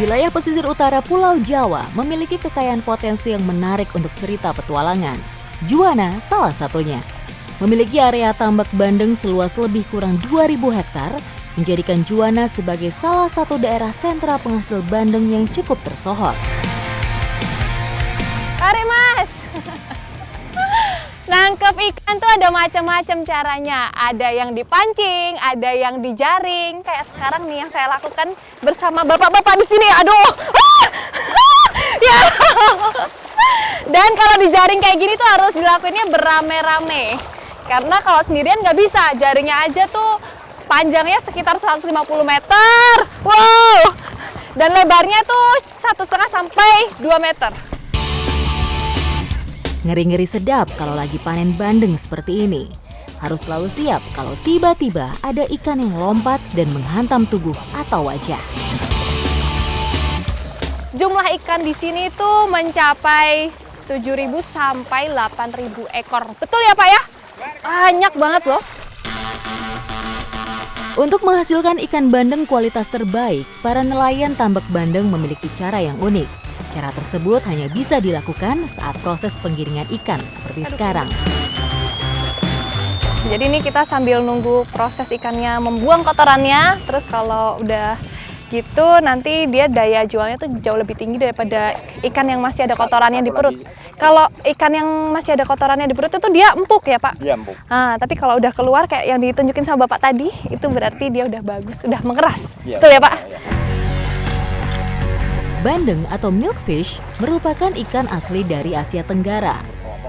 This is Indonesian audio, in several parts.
Wilayah pesisir utara Pulau Jawa memiliki kekayaan potensi yang menarik untuk cerita petualangan. Juwana salah satunya. Memiliki area tambak bandeng seluas lebih kurang 2.000 hektar, menjadikan Juwana sebagai salah satu daerah sentra penghasil bandeng yang cukup tersohor. Mari Mas! Nangkep ikan tuh ada macam-macam caranya. Ada yang dipancing, ada yang dijaring. Kayak sekarang nih yang saya lakukan bersama bapak-bapak di sini. Aduh! Ya. Dan kalau dijaring kayak gini tuh harus dilakuinnya berame-rame. Karena kalau sendirian nggak bisa. Jaringnya aja tuh panjangnya sekitar 150 meter. Wow! Dan lebarnya tuh 1,5 sampai 2 meter. Ngeri-ngeri sedap kalau lagi panen bandeng seperti ini. Harus selalu siap kalau tiba-tiba ada ikan yang lompat dan menghantam tubuh atau wajah. Jumlah ikan di sini tuh mencapai 7.000 sampai 8.000 ekor. Betul ya Pak ya? Banyak banget loh. Untuk menghasilkan ikan bandeng kualitas terbaik, para nelayan tambak bandeng memiliki cara yang unik. Cara tersebut hanya bisa dilakukan saat proses penggiringan ikan seperti sekarang. Jadi ini kita sambil nunggu proses ikannya membuang kotorannya. Terus kalau udah gitu nanti dia daya jualnya tuh jauh lebih tinggi daripada ikan yang masih ada kotorannya di perut. Kalau ikan yang masih ada kotorannya di perut itu dia empuk ya Pak? Iya empuk. Nah, tapi kalau udah keluar kayak yang ditunjukin sama Bapak tadi, itu berarti dia udah bagus, udah mengeras. Ya, betul ya Pak? Ya. Bandeng atau milkfish merupakan ikan asli dari Asia Tenggara.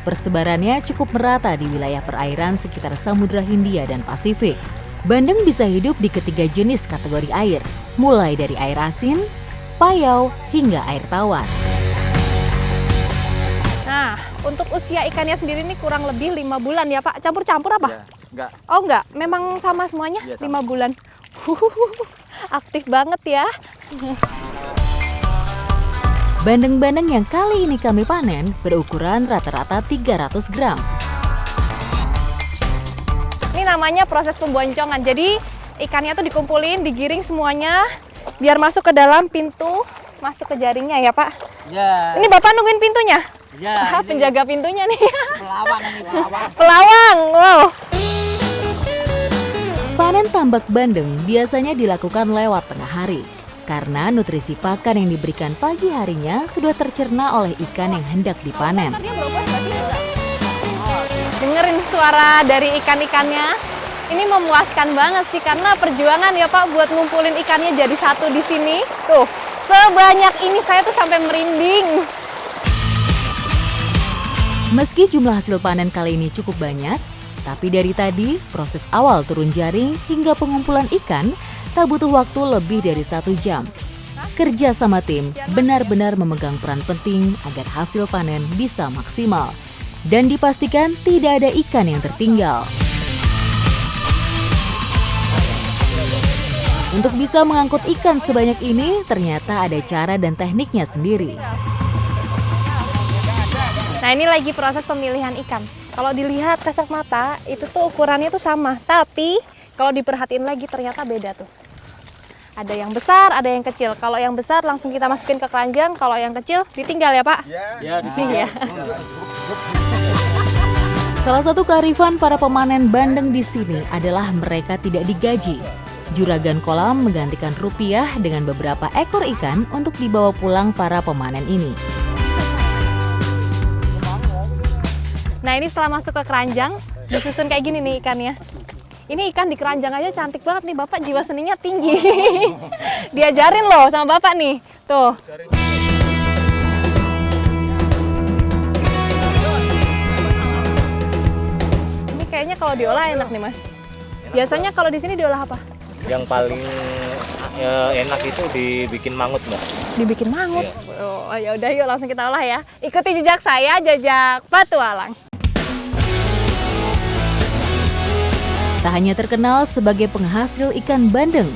Persebarannya cukup merata di wilayah perairan sekitar Samudra Hindia dan Pasifik. Bandeng bisa hidup di ketiga jenis kategori air, mulai dari air asin, payau, hingga air tawar. Nah, untuk usia ikannya sendiri ini kurang lebih 5 bulan ya Pak? Campur-campur apa? Ya, enggak. Oh enggak, memang sama semuanya Ya, sama. 5 bulan. Aktif banget ya. Bandeng-bandeng yang kali ini kami panen berukuran rata-rata 300 gram. Ini namanya proses pemboncongan. Jadi ikannya tuh dikumpulin, digiring semuanya biar masuk ke dalam pintu, masuk ke jaringnya ya Pak. Ya. Ini Bapak nungguin pintunya? Ya. Penjaga pintunya nih. Pelawang ini pelawang. Pelawang, wow. Panen tambak bandeng biasanya dilakukan lewat tengah hari. Karena nutrisi pakan yang diberikan pagi harinya sudah tercerna oleh ikan yang hendak dipanen. Dengerin suara dari ikan-ikannya, ini memuaskan banget sih karena perjuangan ya Pak buat ngumpulin ikannya jadi satu di sini. Tuh, sebanyak ini saya tuh sampai merinding. Meski jumlah hasil panen kali ini cukup banyak, tapi dari tadi proses awal turun jaring hingga pengumpulan ikan tak butuh waktu lebih dari 1 jam. Kerja sama tim benar-benar memegang peran penting agar hasil panen bisa maksimal. Dan dipastikan tidak ada ikan yang tertinggal. Untuk bisa mengangkut ikan sebanyak ini, ternyata ada cara dan tekniknya sendiri. Nah ini lagi proses pemilihan ikan. Kalau dilihat kasat mata, itu tuh ukurannya tuh sama. Tapi kalau diperhatiin lagi ternyata beda tuh. Ada yang besar, ada yang kecil. Kalau yang besar langsung kita masukin ke keranjang, kalau yang kecil ditinggal ya Pak? Ya, Iya. Salah satu kearifan para pemanen bandeng di sini adalah mereka tidak digaji. Juragan kolam menggantikan rupiah dengan beberapa ekor ikan untuk dibawa pulang para pemanen ini. Nah ini setelah masuk ke keranjang, disusun kayak gini nih ikannya. Ini ikan di keranjang aja cantik banget nih, Bapak jiwa seninya tinggi. Diajarin loh sama Bapak nih, tuh. Ini kayaknya kalau diolah enak nih Mas. Biasanya kalau di sini diolah apa? Yang paling enak itu dibikin mangut Mbak. Dibikin mangut. Iya. Oh ya udah yuk langsung kita olah ya. Ikuti jejak saya, jejak petualang. Tak hanya terkenal sebagai penghasil ikan bandeng,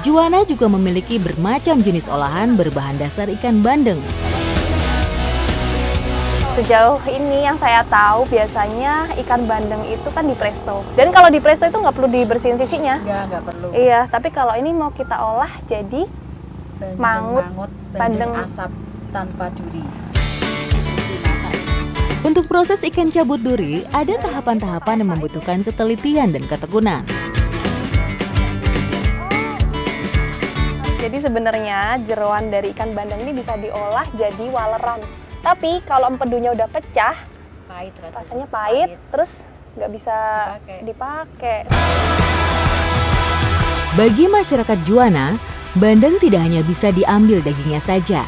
Juwana juga memiliki bermacam jenis olahan berbahan dasar ikan bandeng. Sejauh ini yang saya tahu biasanya ikan bandeng itu kan di presto. Dan kalau di presto itu nggak perlu dibersihin sisinya. Nggak perlu. Iya, tapi kalau ini mau kita olah jadi mangut, bandeng asap tanpa duri. Untuk proses ikan cabut duri, ada tahapan-tahapan yang membutuhkan ketelitian dan ketekunan. Jadi sebenarnya jeroan dari ikan bandeng ini bisa diolah jadi waleran. Tapi kalau empedunya udah pecah, Pahit rasanya pahit, terus nggak bisa dipakai. Bagi masyarakat Juwana, bandeng tidak hanya bisa diambil dagingnya saja.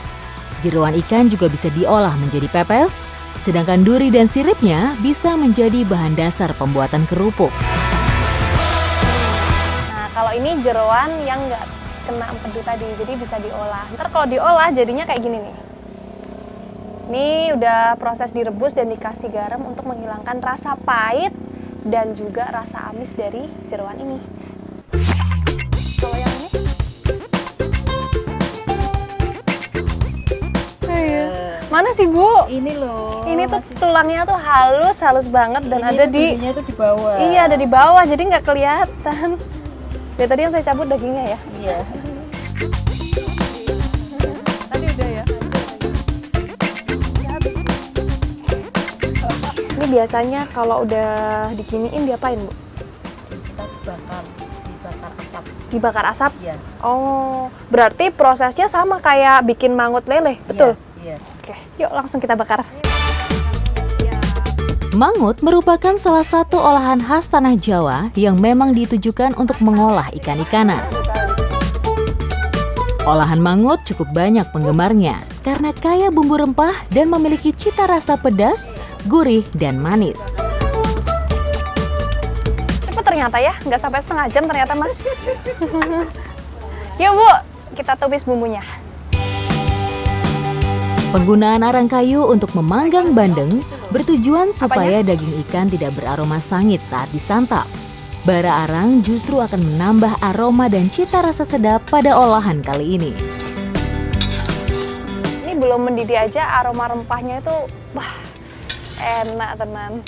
Jeroan ikan juga bisa diolah menjadi pepes, sedangkan duri dan siripnya bisa menjadi bahan dasar pembuatan kerupuk. Nah, kalau ini jeroan yang nggak kena empedu tadi, jadi bisa diolah. Ntar kalau diolah jadinya kayak gini nih. Ini udah proses direbus dan dikasih garam untuk menghilangkan rasa pahit dan juga rasa amis dari jeroan ini. Kalau yang ini? Mana sih, Bu? Ini loh. Ini tuh tulangnya tuh halus banget dan ada di durinya tuh di bawah. Iya, ada di bawah, jadi nggak kelihatan. Dari tadi yang saya cabut dagingnya ya? Iya. Tadi udah ya? Ini biasanya kalau udah diginiin diapain, Bu? Kita dibakar asap. Dibakar asap? Iya. Oh, berarti prosesnya sama kayak bikin mangut lele, betul? Iya. Oke, yuk langsung kita bakar. Mangut merupakan salah satu olahan khas tanah Jawa yang memang ditujukan untuk mengolah ikan-ikanan. Olahan mangut cukup banyak penggemarnya karena kaya bumbu rempah dan memiliki cita rasa pedas, gurih, dan manis. Cepet ternyata ya, nggak sampai setengah jam ternyata, Mas. Yuk, Bu, kita tumis bumbunya. Penggunaan arang kayu untuk memanggang bandeng bertujuan supaya daging ikan tidak beraroma sangit saat disantap. Bara arang justru akan menambah aroma dan cita rasa sedap pada olahan kali ini. Ini belum mendidih aja, aroma rempahnya itu wah, enak tenan.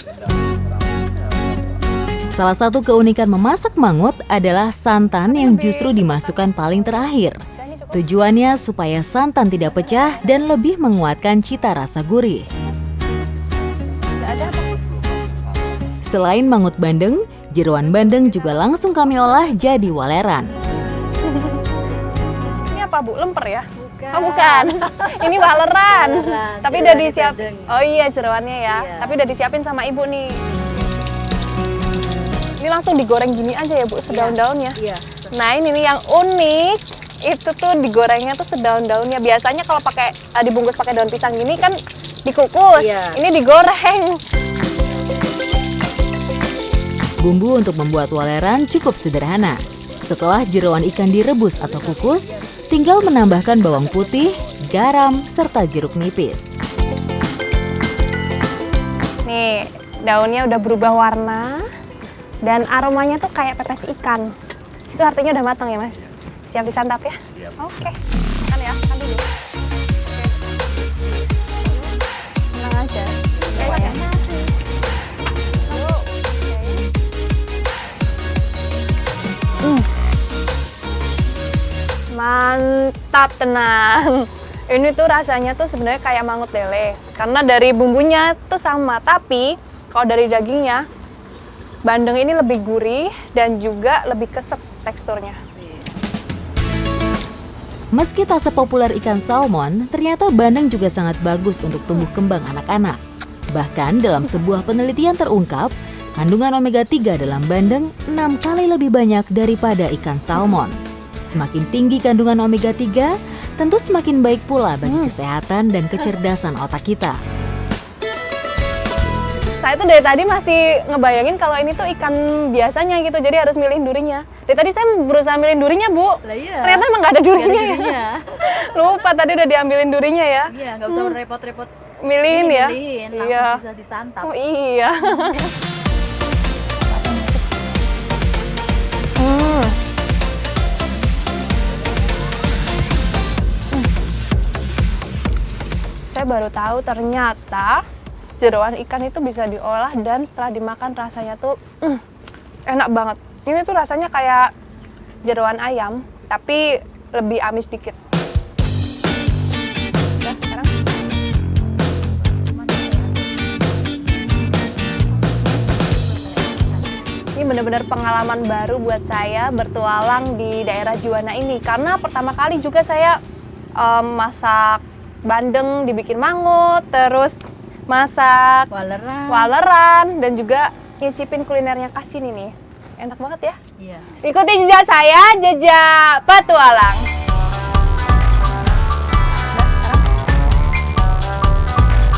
Salah satu keunikan memasak mangut adalah santan yang justru dimasukkan paling terakhir. Tujuannya supaya santan tidak pecah dan lebih menguatkan cita rasa gurih. Selain mangut bandeng, jeroan bandeng juga langsung kami olah jadi waleran. Ini apa, Bu? Lemper ya? Bukan. Oh, bukan. Ini waleran. Waleran, Tapi udah jeroan disiapin. bandeng. Oh iya, jeroannya ya. Iya. Tapi udah disiapin sama Ibu nih. Ini langsung digoreng gini aja ya, Bu, sedaun-daunnya. Iya. Nah, ini nih yang unik. Itu tuh digorengnya tuh sedaun-daunnya. Biasanya kalau pakai dibungkus pakai daun pisang gini kan dikukus. Iya. Ini digoreng. Bumbu untuk membuat waleran cukup sederhana. Setelah jeroan ikan direbus atau kukus, tinggal menambahkan bawang putih, garam, serta jeruk nipis. Nih, daunnya udah berubah warna dan aromanya tuh kayak pepes ikan. Itu artinya udah matang ya, Mas? Siap disantap ya? Siap. Oke. Makan ya, makan dulu. Tenang aja. Ya. Mantap tenang. Ini tuh rasanya tuh sebenarnya kayak mangut lele. Karena dari bumbunya tuh sama, tapi kalau dari dagingnya bandeng ini lebih gurih dan juga lebih keset teksturnya. Meski tak sepopuler ikan salmon, ternyata bandeng juga sangat bagus untuk tumbuh kembang anak-anak. Bahkan dalam sebuah penelitian terungkap, kandungan omega 3 dalam bandeng 6 kali lebih banyak daripada ikan salmon. Semakin tinggi kandungan omega 3, tentu semakin baik pula bagi kesehatan dan kecerdasan otak kita. Saya tuh dari tadi masih ngebayangin kalau ini tuh ikan biasanya gitu, jadi harus milih durinya. Dari tadi saya berusaha milih durinya, Bu. Lah iya. Ternyata emang nggak ada durinya, Nggak ada ya? durinya. Lupa tadi udah diambilin durinya ya. Iya, nggak usah repot-repot. Milihin ya. Milihin, langsung Iya. bisa disantap. Oh iya. Saya baru tahu ternyata jeroan ikan itu bisa diolah dan setelah dimakan rasanya tuh enak banget. Ini tuh rasanya kayak jeroan ayam, tapi lebih amis dikit. benar-benar pengalaman baru buat saya bertualang di daerah Juwana ini. Karena pertama kali juga saya masak bandeng dibikin mangut, terus masak waleran, dan juga nyicipin kulinernya Kasini nih. Enak banget ya. Iya. Ikuti jejak saya, jejak petualang.